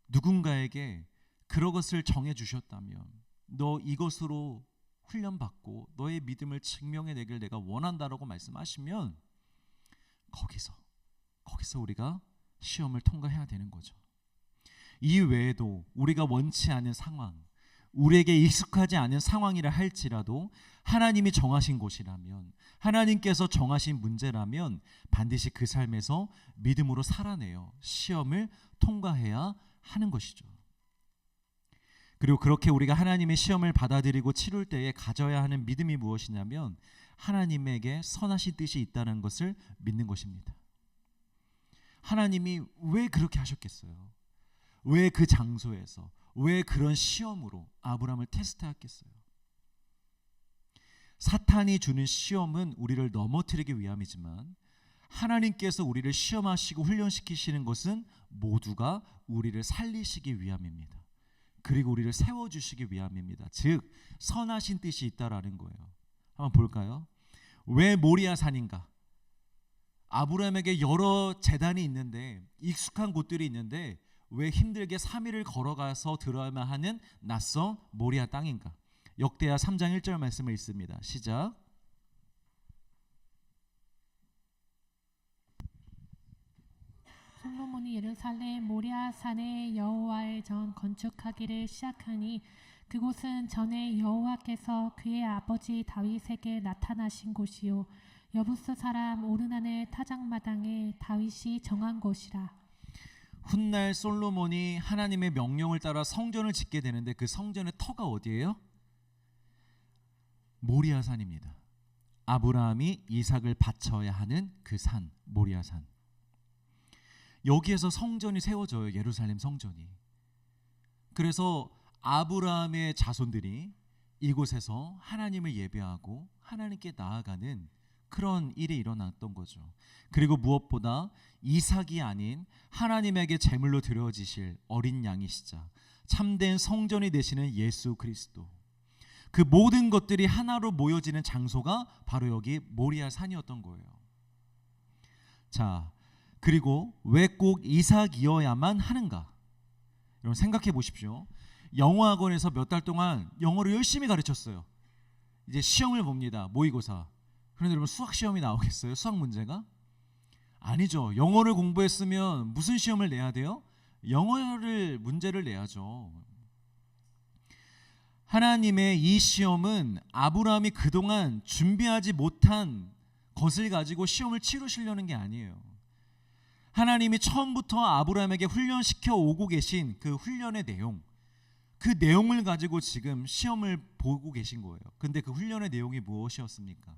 누군가에게 그런 것을 정해 주셨다면, 너 이것으로 훈련받고 너의 믿음을 증명해내길 내가 원한다라고 말씀하시면 거기서 우리가 시험을 통과해야 되는 거죠. 이 외에도 우리가 원치 않은 상황, 우리에게 익숙하지 않은 상황이라 할지라도 하나님이 정하신 곳이라면, 하나님께서 정하신 문제라면 반드시 그 삶에서 믿음으로 살아내요 시험을 통과해야 하는 것이죠. 그리고 그렇게 우리가 하나님의 시험을 받아들이고 치룰 때에 가져야 하는 믿음이 무엇이냐면 하나님에게 선하신 뜻이 있다는 것을 믿는 것입니다. 하나님이 왜 그렇게 하셨겠어요? 왜 그 장소에서, 왜 그런 시험으로 아브라함을 테스트했겠어요? 사탄이 주는 시험은 우리를 넘어뜨리기 위함이지만 하나님께서 우리를 시험하시고 훈련시키시는 것은 모두가 우리를 살리시기 위함입니다. 그리고 우리를 세워주시기 위함입니다. 즉 선하신 뜻이 있다라는 거예요. 한번 볼까요? 왜 모리아 산인가? 아브라함에게 여러 제단이 있는데, 익숙한 곳들이 있는데 왜 힘들게 3일을 걸어가서 들어야만 하는 낯선 모리아 땅인가? 역대하 3장 1절 말씀을 읽습니다. 시작. 솔로몬이 예루살렘 모리아 산에 여호와의 전 건축하기를 시작하니 그곳은 전에 여호와께서 그의 아버지 다윗에게 나타나신 곳이요 여부스 사람 오르난의 타작마당에 다윗이 정한 곳이라. 훗날 솔로몬이 하나님의 명령을 따라 성전을 짓게 되는데 그 성전의 터가 어디예요? 모리아 산입니다. 아브라함이 이삭을 바쳐야 하는 그 산, 모리아 산. 여기에서 성전이 세워져요. 예루살렘 성전이. 그래서 아브라함의 자손들이 이곳에서 하나님을 예배하고 하나님께 나아가는 그런 일이 일어났던 거죠. 그리고 무엇보다 이삭이 아닌 하나님에게 제물로 드려지실 어린 양이시자 참된 성전이 되시는 예수 그리스도, 그 모든 것들이 하나로 모여지는 장소가 바로 여기 모리아 산이었던 거예요. 자, 그리고 왜 꼭 이삭이어야만 하는가? 여러분 생각해 보십시오. 영어학원에서 몇 달 동안 영어를 열심히 가르쳤어요. 이제 시험을 봅니다. 모의고사. 그런데 여러분 수학 시험이 나오겠어요? 수학 문제가? 아니죠. 영어를 공부했으면 무슨 시험을 내야 돼요? 영어를 문제를 내야죠. 하나님의 이 시험은 아브라함이 그동안 준비하지 못한 것을 가지고 시험을 치르시려는 게 아니에요. 하나님이 처음부터 아브라함에게 훈련시켜 오고 계신 그 훈련의 내용, 그 내용을 가지고 지금 시험을 보고 계신 거예요. 근데 그 훈련의 내용이 무엇이었습니까?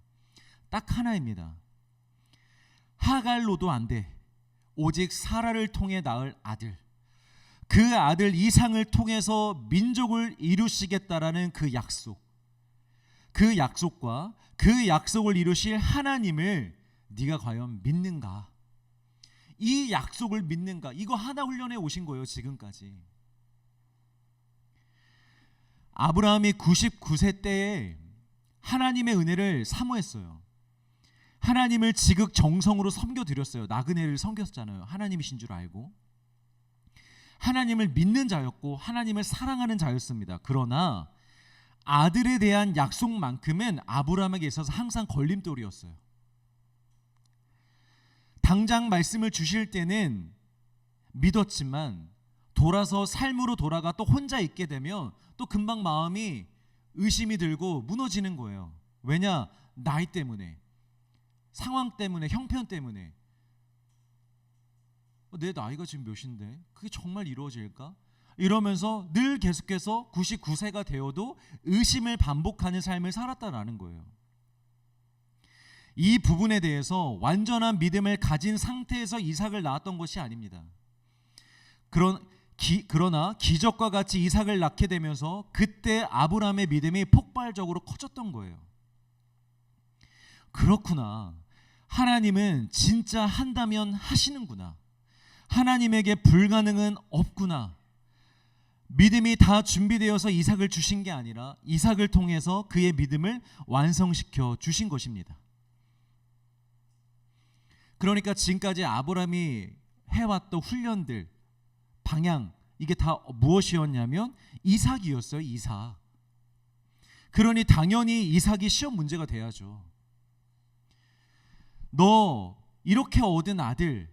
딱 하나입니다. 하갈로도 안 돼. 오직 사라를 통해 낳을 아들, 그 아들 이상을 통해서 민족을 이루시겠다라는 그 약속, 그 약속과 그 약속을 이루실 하나님을 네가 과연 믿는가? 이 약속을 믿는가? 이거 하나 훈련해 오신 거예요. 지금까지. 아브라함이 99세 때에 하나님의 은혜를 사모했어요. 하나님을 지극정성으로 섬겨드렸어요. 나그네를 섬겼잖아요. 하나님이신 줄 알고. 하나님을 믿는 자였고 하나님을 사랑하는 자였습니다. 그러나 아들에 대한 약속만큼은 아브라함에게 있어서 항상 걸림돌이었어요. 당장 말씀을 주실 때는 믿었지만 돌아서 삶으로 돌아가 또 혼자 있게 되면 또 금방 마음이 의심이 들고 무너지는 거예요. 왜냐? 나이 때문에, 상황 때문에, 형편 때문에. 내 나이가 지금 몇인데 그게 정말 이루어질까? 이러면서 늘 계속해서 99세가 되어도 의심을 반복하는 삶을 살았다라는 거예요. 이 부분에 대해서 완전한 믿음을 가진 상태에서 이삭을 낳았던 것이 아닙니다. 그러나 기적과 같이 이삭을 낳게 되면서 그때 아브라함의 믿음이 폭발적으로 커졌던 거예요. 그렇구나. 하나님은 진짜 한다면 하시는구나. 하나님에게 불가능은 없구나. 믿음이 다 준비되어서 이삭을 주신 게 아니라 이삭을 통해서 그의 믿음을 완성시켜 주신 것입니다. 그러니까 지금까지 아브라함이 해왔던 훈련들, 방향, 이게 다 무엇이었냐면 이삭이었어요. 이삭. 그러니 당연히 이삭이 시험 문제가 돼야죠. 너 이렇게 얻은 아들,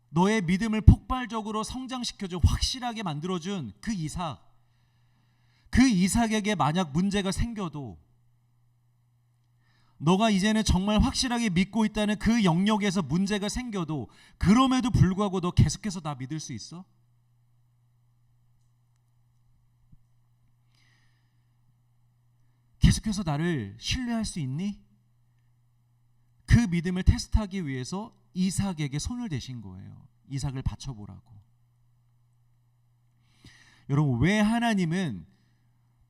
너의 믿음을 폭발적으로 성장시켜줘, 확실하게 만들어준 그 이삭, 그 이삭에게 만약 문제가 생겨도 너가 이제는 정말 확실하게 믿고 있다는 그 영역에서 문제가 생겨도 그럼에도 불구하고 너 계속해서 나 믿을 수 있어? 계속해서 나를 신뢰할 수 있니? 그 믿음을 테스트하기 위해서 이삭에게 손을 대신 거예요. 이삭을 바쳐보라고. 여러분, 왜 하나님은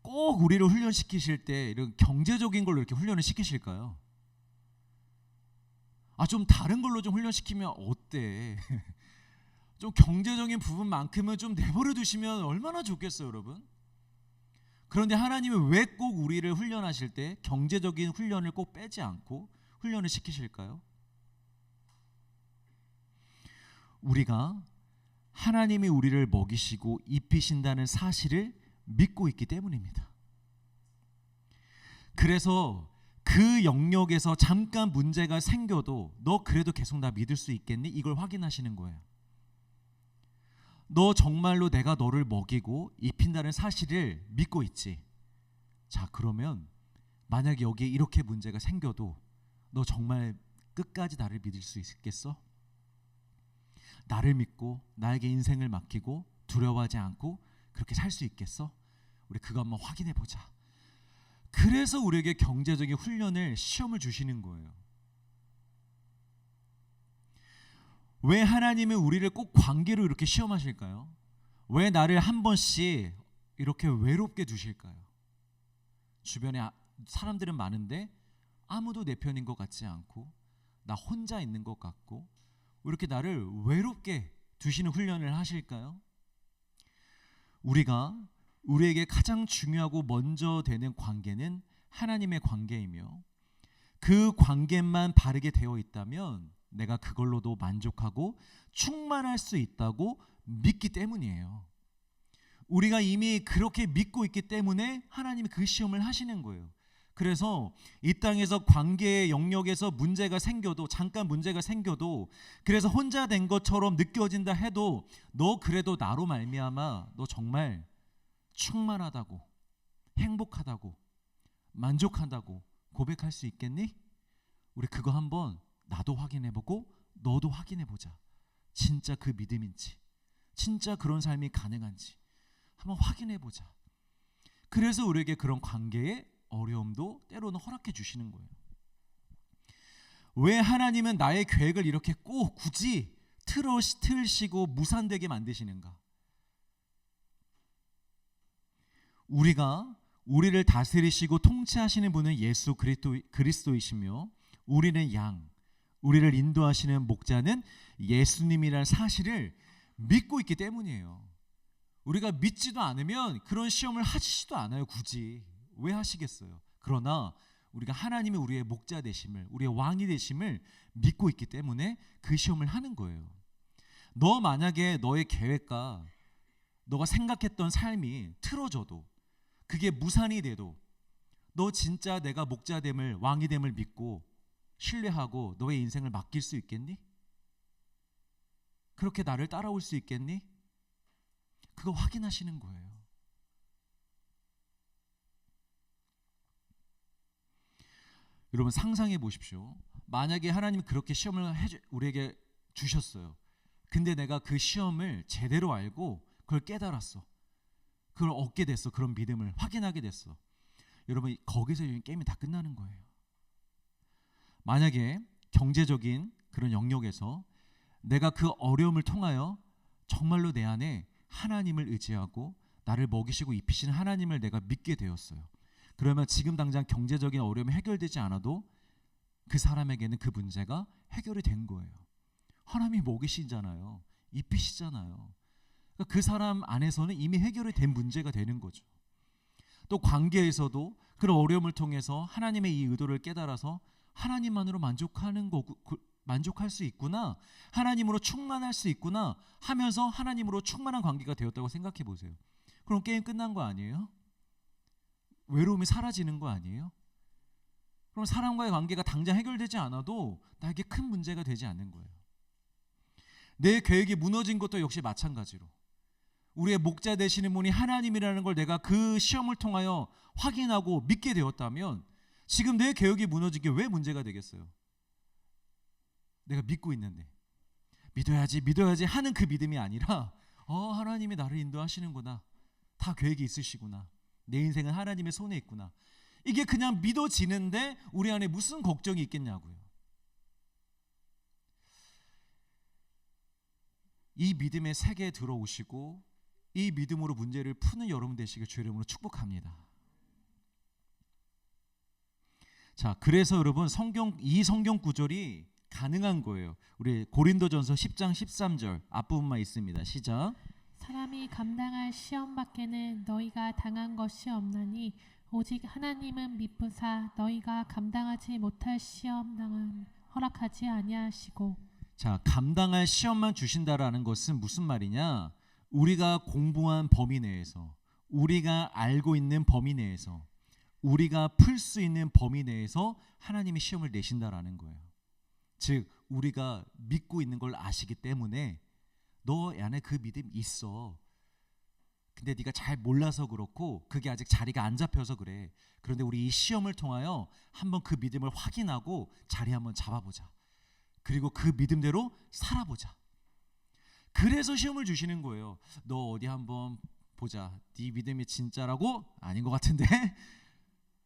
꼭 우리를 훈련시키실 때 이런 경제적인 걸로 이렇게 훈련을 시키실까요? 좀 다른 걸로 좀 훈련시키면 어때? 좀 경제적인 부분만큼은 좀 내버려 두시면 얼마나 좋겠어요, 여러분? 그런데 하나님은 왜 꼭 우리를 훈련하실 때 경제적인 훈련을 꼭 빼지 않고 훈련을 시키실까요? 우리가 하나님이 우리를 먹이시고 입히신다는 사실을 믿고 있기 때문입니다. 그래서 그 영역에서 잠깐 문제가 생겨도 너 그래도 계속 나 믿을 수 있겠니? 이걸 확인하시는 거예요. 너 정말로 내가 너를 먹이고 입힌다는 사실을 믿고 있지? 자, 그러면 만약에 여기에 이렇게 문제가 생겨도 너 정말 끝까지 나를 믿을 수 있겠어? 나를 믿고 나에게 인생을 맡기고 두려워하지 않고 그렇게 살 수 있겠어? 우리 그거 한번 확인해 보자. 그래서 우리에게 경제적인 훈련을, 시험을 주시는 거예요. 왜 하나님은 우리를 꼭 관계로 이렇게 시험하실까요? 왜 나를 한 번씩 이렇게 외롭게 두실까요? 주변에 사람들은 많은데 아무도 내 편인 것 같지 않고 나 혼자 있는 것 같고 이렇게 나를 외롭게 두시는 훈련을 하실까요? 우리에게 가장 중요하고 먼저 되는 관계는 하나님의 관계이며 그 관계만 바르게 되어 있다면 내가 그걸로도 만족하고 충만할 수 있다고 믿기 때문이에요. 우리가 이미 그렇게 믿고 있기 때문에 하나님이 그 시험을 하시는 거예요. 그래서 이 땅에서 관계의 영역에서 문제가 생겨도, 잠깐 문제가 생겨도, 그래서 혼자 된 것처럼 느껴진다 해도 너 그래도 나로 말미암아 너 정말 충만하다고, 행복하다고, 만족한다고 고백할 수 있겠니? 우리 그거 한번 나도 확인해보고 너도 확인해보자. 진짜 그 믿음인지, 진짜 그런 삶이 가능한지 한번 확인해 보자. 그래서 우리에게 그런 관계의 어려움도 때로는 허락해 주시는 거예요. 왜 하나님은 나의 계획을 이렇게 꼭 굳이 틀으시고 무산되게 만드시는가? 우리를 다스리시고 통치하시는 분은 예수 그리스도이시며 우리는 양, 우리를 인도하시는 목자는 예수님이라는 사실을 믿고 있기 때문이에요. 우리가 믿지도 않으면 그런 시험을 하시지도 않아요. 굳이 왜 하시겠어요? 그러나 우리가 하나님이 우리의 목자 되심을, 우리의 왕이 되심을 믿고 있기 때문에 그 시험을 하는 거예요. 너 만약에 너의 계획과 너가 생각했던 삶이 틀어져도, 그게 무산이 돼도, 너 진짜 내가 목자됨을, 왕이됨을 믿고 신뢰하고 너의 인생을 맡길 수 있겠니? 그렇게 나를 따라올 수 있겠니? 그거 확인하시는 거예요. 여러분 상상해 보십시오. 만약에 하나님이 그렇게 시험을 우리에게 주셨어요. 근데 내가 그 시험을 제대로 알고 그걸 깨달았어. 그걸 얻게 됐어. 그런 믿음을 확인하게 됐어. 여러분 거기서 게임이 다 끝나는 거예요. 만약에 경제적인 그런 영역에서 내가 그 어려움을 통하여 정말로 내 안에 하나님을 의지하고 나를 먹이시고 입히시는 하나님을 내가 믿게 되었어요. 그러면 지금 당장 경제적인 어려움이 해결되지 않아도 그 사람에게는 그 문제가 해결이 된 거예요. 하나님이 먹이시잖아요. 입히시잖아요. 그러니까 그 사람 안에서는 이미 해결이 된 문제가 되는 거죠. 또 관계에서도 그런 어려움을 통해서 하나님의 이 의도를 깨달아서 하나님만으로 만족할 수 있구나, 하나님으로 충만할 수 있구나 하면서 하나님으로 충만한 관계가 되었다고 생각해 보세요. 그럼 게임 끝난 거 아니에요? 외로움이 사라지는 거 아니에요? 그럼 사람과의 관계가 당장 해결되지 않아도 나에게 큰 문제가 되지 않는 거예요. 내 계획이 무너진 것도 역시 마찬가지로 우리의 목자 되시는 분이 하나님이라는 걸 내가 그 시험을 통하여 확인하고 믿게 되었다면 지금 내 계획이 무너진 게 왜 문제가 되겠어요? 내가 믿고 있는데 믿어야지 하는 그 믿음이 아니라 하나님이 나를 인도하시는구나, 다 계획이 있으시구나, 내 인생은 하나님의 손에 있구나, 이게 그냥 믿어지는데 우리 안에 무슨 걱정이 있겠냐고요. 이 믿음의 세계에 들어오시고 이 믿음으로 문제를 푸는 여러분 되시길 주의 이름으로 축복합니다. 자, 그래서 여러분 이 성경 구절이 가능한 거예요. 우리 고린도전서 10장 13절 앞부분만 있습니다. 시작. 사람이 감당할 시험 밖에는 너희가 당한 것이 없나니 오직 하나님은 미쁘사 너희가 감당하지 못할 시험 당함 허락하지 아니하시고. 자, 감당할 시험만 주신다라는 것은 무슨 말이냐? 우리가 공부한 범위 내에서, 우리가 알고 있는 범위 내에서, 우리가 풀 수 있는 범위 내에서 하나님이 시험을 내신다라는 거예요. 즉 우리가 믿고 있는 걸 아시기 때문에 너 안에 그 믿음이 있어. 근데 네가 잘 몰라서 그렇고 그게 아직 자리가 안 잡혀서 그래. 그런데 우리 이 시험을 통하여 한번 그 믿음을 확인하고 자리 한번 잡아보자. 그리고 그 믿음대로 살아보자. 그래서 시험을 주시는 거예요. 너 어디 한번 보자. 네 믿음이 진짜라고? 아닌 것 같은데?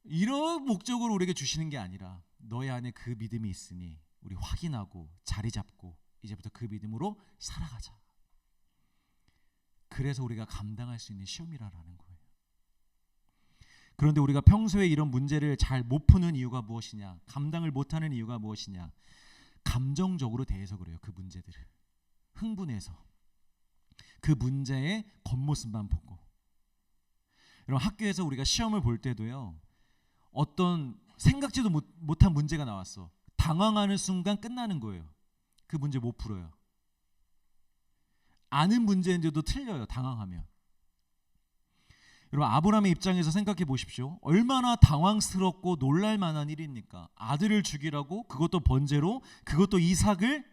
이런 목적으로 우리에게 주시는 게 아니라 너의 안에 그 믿음이 있으니 우리 확인하고 자리 잡고 이제부터 그 믿음으로 살아가자. 그래서 우리가 감당할 수 있는 시험이라는 거예요. 그런데 우리가 평소에 이런 문제를 잘 못 푸는 이유가 무엇이냐? 감당을 못하는 이유가 무엇이냐? 감정적으로 대해서 그래요. 그 문제들을 흥분해서 그 문제의 겉모습만 보고. 여러분 학교에서 우리가 시험을 볼 때도요, 어떤 생각지도 못한 문제가 나왔어. 당황하는 순간 끝나는 거예요. 그 문제 못 풀어요. 아는 문제인데도 틀려요. 당황하면. 여러분 아브라함의 입장에서 생각해 보십시오. 얼마나 당황스럽고 놀랄 만한 일입니까? 아들을 죽이라고, 그것도 번제로, 그것도 이삭을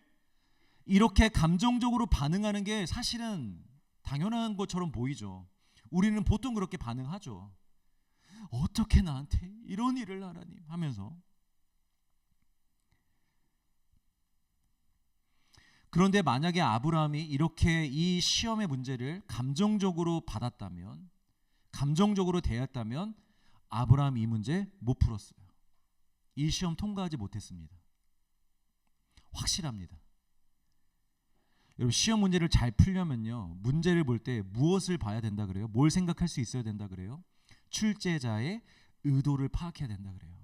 이렇게 감정적으로 반응하는 게 사실은 당연한 것처럼 보이죠. 우리는 보통 그렇게 반응하죠. 어떻게 나한테 이런 일을 하라니 하면서. 그런데 만약에 아브라함이 이렇게 이 시험의 문제를 감정적으로 받았다면, 감정적으로 대했다면 아브라함이 이 문제 못 풀었어요. 이 시험 통과하지 못했습니다. 확실합니다. 여러분, 시험 문제를 잘 풀려면요, 문제를 볼 때 무엇을 봐야 된다 그래요? 뭘 생각할 수 있어야 된다 그래요? 출제자의 의도를 파악해야 된다 그래요.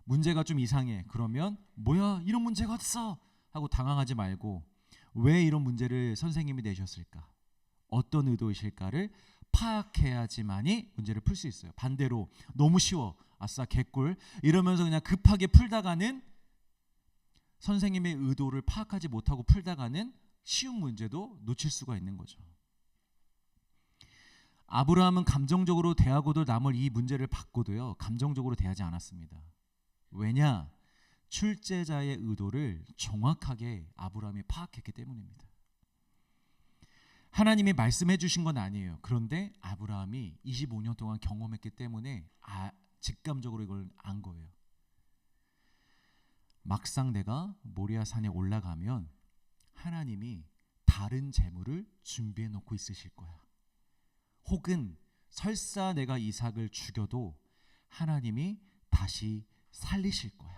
문제가 좀 이상해. 그러면 뭐야, 이런 문제가 어딨어? 하고 당황하지 말고 왜 이런 문제를 선생님이 내셨을까? 어떤 의도이실까를 파악해야지만이 문제를 풀 수 있어요. 반대로 너무 쉬워, 아싸 개꿀 이러면서 그냥 급하게 풀다가는, 선생님의 의도를 파악하지 못하고 풀다가는 쉬운 문제도 놓칠 수가 있는 거죠. 아브라함은 감정적으로 대하고도 남을 이 문제를 받고도요, 감정적으로 대하지 않았습니다. 왜냐? 출제자의 의도를 정확하게 아브라함이 파악했기 때문입니다. 하나님이 말씀해 주신 건 아니에요. 그런데 아브라함이 25년 동안 경험했기 때문에 직감적으로 이걸 안 거예요. 막상 내가 모리아 산에 올라가면 하나님이 다른 재물을 준비해 놓고 있으실 거야. 혹은 설사 내가 이삭을 죽여도 하나님이 다시 살리실 거야.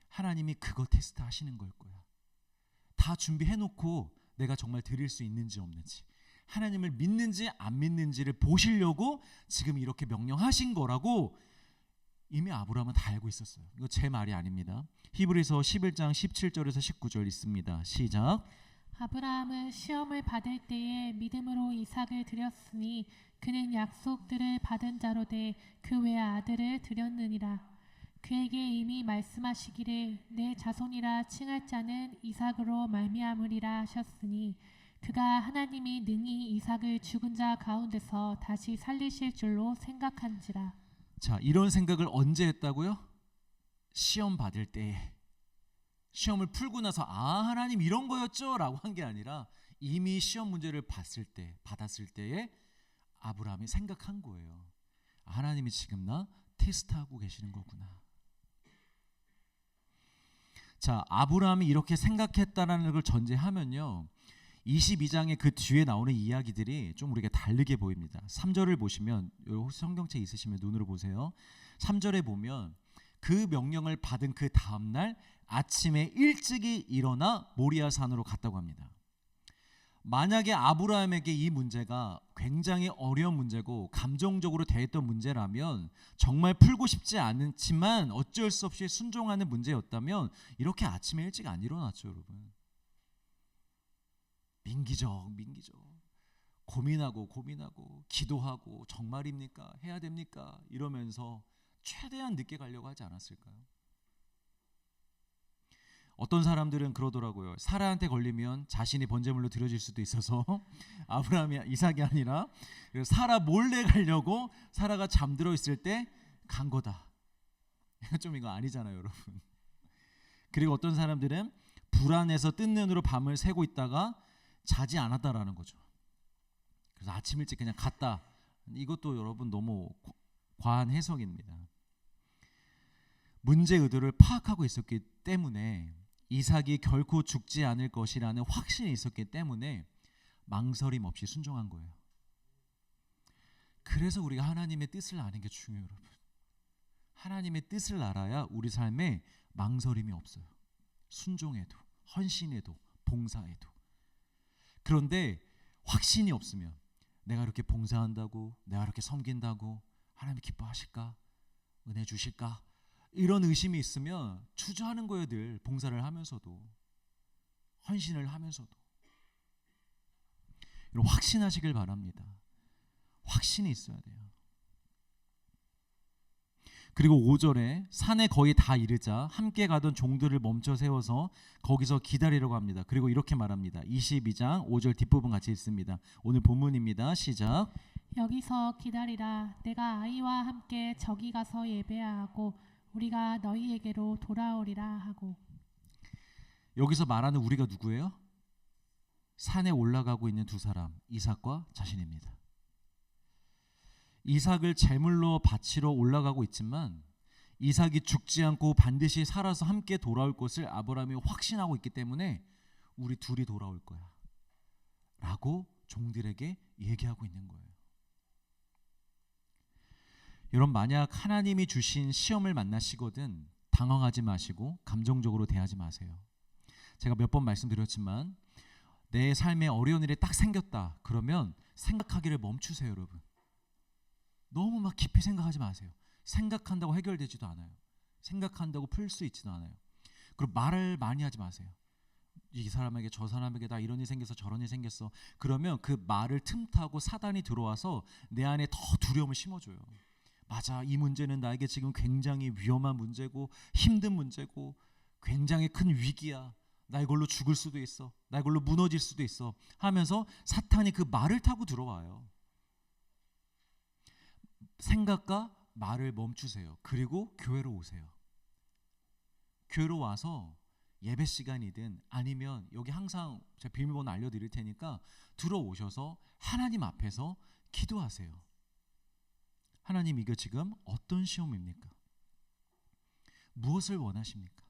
하나님이 그거 테스트 하시는 걸 거야. 다 준비해 놓고 내가 정말 드릴 수 있는지 없는지, 하나님을 믿는지 안 믿는지를 보시려고 지금 이렇게 명령하신 거라고 이미 아브라함은 다 알고 있었어요. 이거 제 말이 아닙니다. 히브리서 11장 17절에서 19절 있습니다. 시작. 아브라함은 시험을 받을 때에 믿음으로 이삭을 드렸으니 그는 약속들을 받은 자로 돼 그 외 아들을 드렸느니라. 그에게 이미 말씀하시기를 내 자손이라 칭할 자는 이삭으로 말미암으리라 하셨으니 그가 하나님이 능히 이삭을 죽은 자 가운데서 다시 살리실 줄로 생각한지라. 자, 이런 생각을 언제 했다고요? 시험 받을 때에. 시험을 풀고 나서 하나님 이런 거였죠? 라고 한 게 아니라 이미 시험 문제를 받았을 때에 아브라함이 생각한 거예요. 하나님이 지금 나 테스트하고 계시는 거구나. 자, 아브라함이 이렇게 생각했다라는 걸 전제하면요, 22장의 그 뒤에 나오는 이야기들이 좀 우리가 다르게 보입니다. 3절을 보시면, 성경책 있으시면 눈으로 보세요. 3절에 보면 그 명령을 받은 그 다음날 아침에 일찍이 일어나 모리아 산으로 갔다고 합니다. 만약에 아브라함에게 이 문제가 굉장히 어려운 문제고 감정적으로 대했던 문제라면, 정말 풀고 싶지 않지만 어쩔 수 없이 순종하는 문제였다면 이렇게 아침에 일찍 안 일어났죠, 여러분. 민기적 고민하고 기도하고 정말입니까? 해야 됩니까? 이러면서 최대한 늦게 가려고 하지 않았을까요? 어떤 사람들은 그러더라고요. 사라한테 걸리면 자신이 번제물로 드려질 수도 있어서 아브라함이 이삭이 아니라 사라 몰래 가려고, 사라가 잠들어 있을 때 간 거다. 좀 이거 아니잖아요, 여러분. 그리고 어떤 사람들은 불안해서 뜬 눈으로 밤을 새고 있다가 자지 않았다라는 거죠. 그래서 아침 일찍 그냥 갔다. 이것도 여러분 너무 과한 해석입니다. 문제의 의도를 파악하고 있었기 때문에, 이삭이 결코 죽지 않을 것이라는 확신이 있었기 때문에 망설임 없이 순종한 거예요. 그래서 우리가 하나님의 뜻을 아는 게 중요해요, 여러분. 하나님의 뜻을 알아야 우리 삶에 망설임이 없어요. 순종에도, 헌신에도, 봉사에도. 그런데 확신이 없으면, 내가 이렇게 봉사한다고, 내가 이렇게 섬긴다고 하나님이 기뻐하실까? 은혜 주실까? 이런 의심이 있으면 주저하는 거예요. 늘 봉사를 하면서도, 헌신을 하면서도. 여러분, 확신하시길 바랍니다. 확신이 있어야 돼요. 그리고 5절에 산에 거의 다 이르자 함께 가던 종들을 멈춰 세워서 거기서 기다리려고 합니다. 그리고 이렇게 말합니다. 22장 5절 뒷부분 같이 읽습니다. 오늘 본문입니다. 시작. 여기서 기다리라. 내가 아이와 함께 저기 가서 예배하고 우리가 너희에게로 돌아오리라 하고. 여기서 말하는 우리가 누구예요? 산에 올라가고 있는 두 사람, 이삭과 자신입니다. 이삭을 제물로 바치러 올라가고 있지만 이삭이 죽지 않고 반드시 살아서 함께 돌아올 것을 아브라함이 확신하고 있기 때문에 우리 둘이 돌아올 거야 라고 종들에게 얘기하고 있는 거예요. 여러분, 만약 하나님이 주신 시험을 만나시거든 당황하지 마시고 감정적으로 대하지 마세요. 제가 몇 번 말씀드렸지만 내 삶에 어려운 일이 딱 생겼다 그러면 생각하기를 멈추세요. 여러분, 너무 막 깊이 생각하지 마세요. 생각한다고 해결되지도 않아요. 생각한다고 풀 수 있지도 않아요. 그리고 말을 많이 하지 마세요. 이 사람에게 저 사람에게 나 이런 일이 생겼어 저런 일이 생겼어. 그러면 그 말을 틈타고 사단이 들어와서 내 안에 더 두려움을 심어줘요. 맞아, 이 문제는 나에게 지금 굉장히 위험한 문제고 힘든 문제고 굉장히 큰 위기야. 나 이걸로 죽을 수도 있어. 나 이걸로 무너질 수도 있어 하면서 사탄이 그 말을 타고 들어와요. 생각과 말을 멈추세요. 그리고 교회로 오세요. 교회로 와서 예배 시간이든 아니면 여기 항상 제가 비밀번호 알려드릴 테니까 들어오셔서 하나님 앞에서 기도하세요. 하나님, 이거 지금 어떤 시험입니까? 무엇을 원하십니까?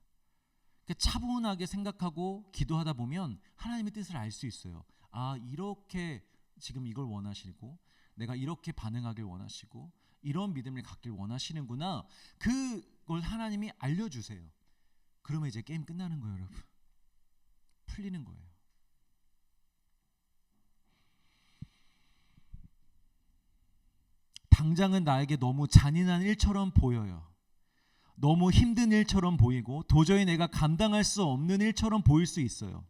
차분하게 생각하고 기도하다 보면 하나님의 뜻을 알 수 있어요. 아, 이렇게 지금 이걸 원하시고 내가 이렇게 반응하길 원하시고 이런 믿음을 갖길 원하시는구나. 그걸 하나님이 알려주세요. 그러면 이제 게임 끝나는 거예요. 여러분, 풀리는 거예요. 당장은 나에게 너무 잔인한 일처럼 보여요. 너무 힘든 일처럼 보이고 도저히 내가 감당할 수 없는 일처럼 보일 수 있어요.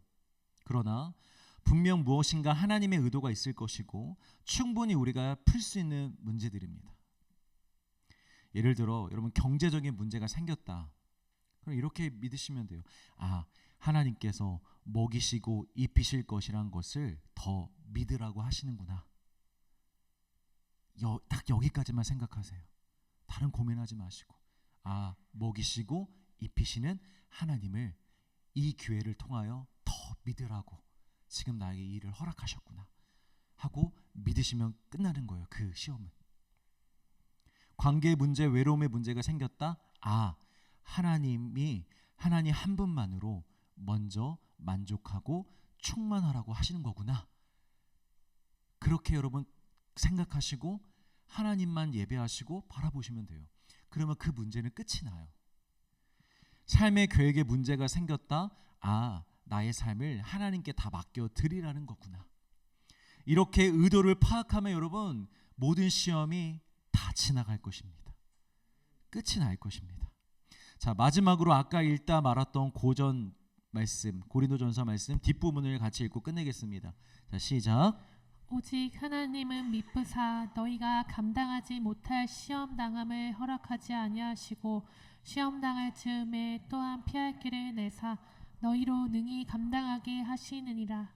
그러나 분명 무엇인가 하나님의 의도가 있을 것이고 충분히 우리가 풀 수 있는 문제들입니다. 예를 들어 여러분, 경제적인 문제가 생겼다. 그럼 이렇게 믿으시면 돼요. 아, 하나님께서 먹이시고 입히실 것이란 것을 더 믿으라고 하시는구나. 딱 여기까지만 생각하세요. 다른 고민하지 마시고, 아, 먹이시고 입히시는 하나님을 이 기회를 통하여 더 믿으라고 지금 나에게 이 일을 허락하셨구나 하고 믿으시면 끝나는 거예요. 그 시험은. 관계의 문제, 외로움의 문제가 생겼다. 아, 하나님 한 분만으로 먼저 만족하고 충만하라고 하시는 거구나. 그렇게 여러분 생각하시고 하나님만 예배하시고 바라보시면 돼요. 그러면 그 문제는 끝이 나요. 삶의 계획에 문제가 생겼다. 아, 나의 삶을 하나님께 다 맡겨드리라는 거구나. 이렇게 의도를 파악하면 여러분, 모든 시험이 다 지나갈 것입니다. 끝이 날 것입니다. 자, 마지막으로 아까 읽다 말았던 고전 말씀, 고린도전서 말씀 뒷부분을 같이 읽고 끝내겠습니다. 자, 시작. 오직 하나님은 미쁘사 너희가 감당하지 못할 시험 당함을 허락하지 아니하시고 시험 당할 즈음에 또한 피할 길을 내사 너희로 능히 감당하게 하시느니라.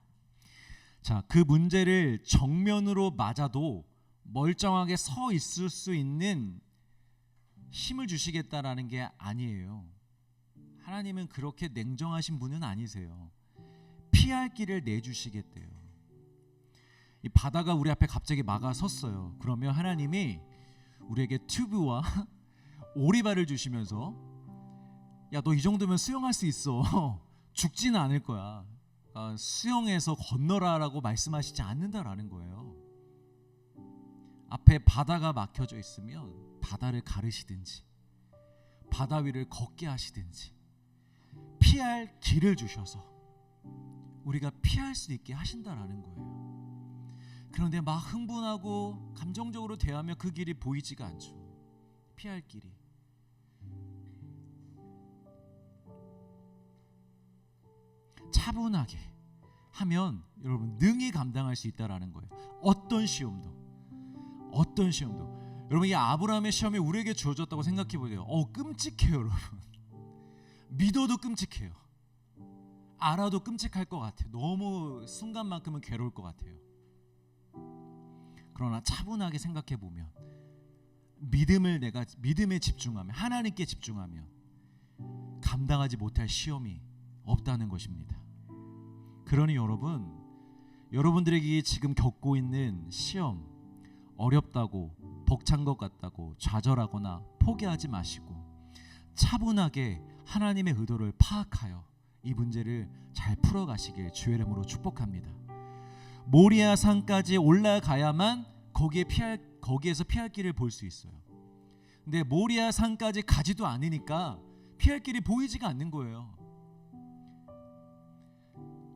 자, 그 문제를 정면으로 맞아도 멀쩡하게 서 있을 수 있는 힘을 주시겠다라는 게 아니에요. 하나님은 그렇게 냉정하신 분은 아니세요. 피할 길을 내주시겠대요. 이 바다가 우리 앞에 갑자기 막아섰어요. 그러면 하나님이 우리에게 튜브와 오리발을 주시면서 야, 너 이 정도면 수영할 수 있어. 죽지는 않을 거야. 수영해서 건너라라고 말씀하시지 않는다라는 거예요. 앞에 바다가 막혀져 있으면 바다를 가르시든지 바다 위를 걷게 하시든지 피할 길을 주셔서 우리가 피할 수 있게 하신다라는 거예요. 그런데 막 흥분하고 감정적으로 대하면 그 길이 보이지가 않죠. 피할 길이. 차분하게 하면 여러분 능히 감당할 수 있다라는 거예요. 어떤 시험도. 여러분, 이 아브라함의 시험이 우리에게 주어졌다고 생각해 보세요. 끔찍해요, 여러분. 믿어도 끔찍해요. 알아도 끔찍할 것 같아요. 너무 순간만큼은 괴로울 것 같아요. 그러나 차분하게 생각해 보면 믿음에 집중하면, 하나님께 집중하면 감당하지 못할 시험이 없다는 것입니다. 그러니 여러분들에게 지금 겪고 있는 시험, 어렵다고 벅찬 것 같다고 좌절하거나 포기하지 마시고 차분하게 하나님의 의도를 파악하여 이 문제를 잘 풀어가시길 주의 이름으로 축복합니다. 모리아 산까지 올라가야만 거기에서 피할 길을 볼 수 있어요. 근데 모리아 산까지 가지도 않으니까 피할 길이 보이지가 않는 거예요.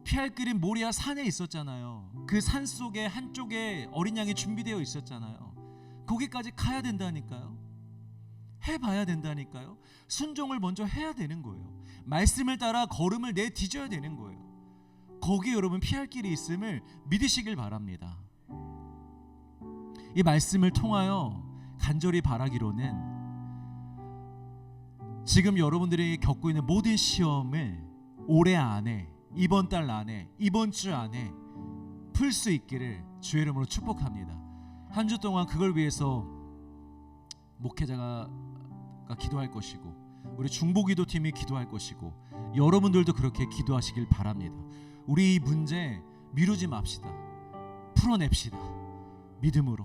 피할 길은 모리아 산에 있었잖아요. 그 산 속에 한쪽에 어린 양이 준비되어 있었잖아요. 거기까지 가야 된다니까요. 해봐야 된다니까요. 순종을 먼저 해야 되는 거예요. 말씀을 따라 걸음을 내디뎌야 되는 거예요. 거기에 여러분 피할 길이 있음을 믿으시길 바랍니다. 이 말씀을 통하여 간절히 바라기로는 지금 여러분들이 겪고 있는 모든 시험을 올해 안에, 이번 달 안에, 이번 주 안에 풀 수 있기를 주의 이름으로 축복합니다. 한 주 동안 그걸 위해서 목회자가 기도할 것이고 우리 중보기도팀이 기도할 것이고 여러분들도 그렇게 기도하시길 바랍니다. 우리 이 문제 미루지 맙시다. 풀어냅시다. 믿음으로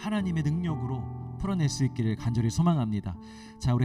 하나님의 능력으로 풀어낼 수 있기를 간절히 소망합니다. 자, 우리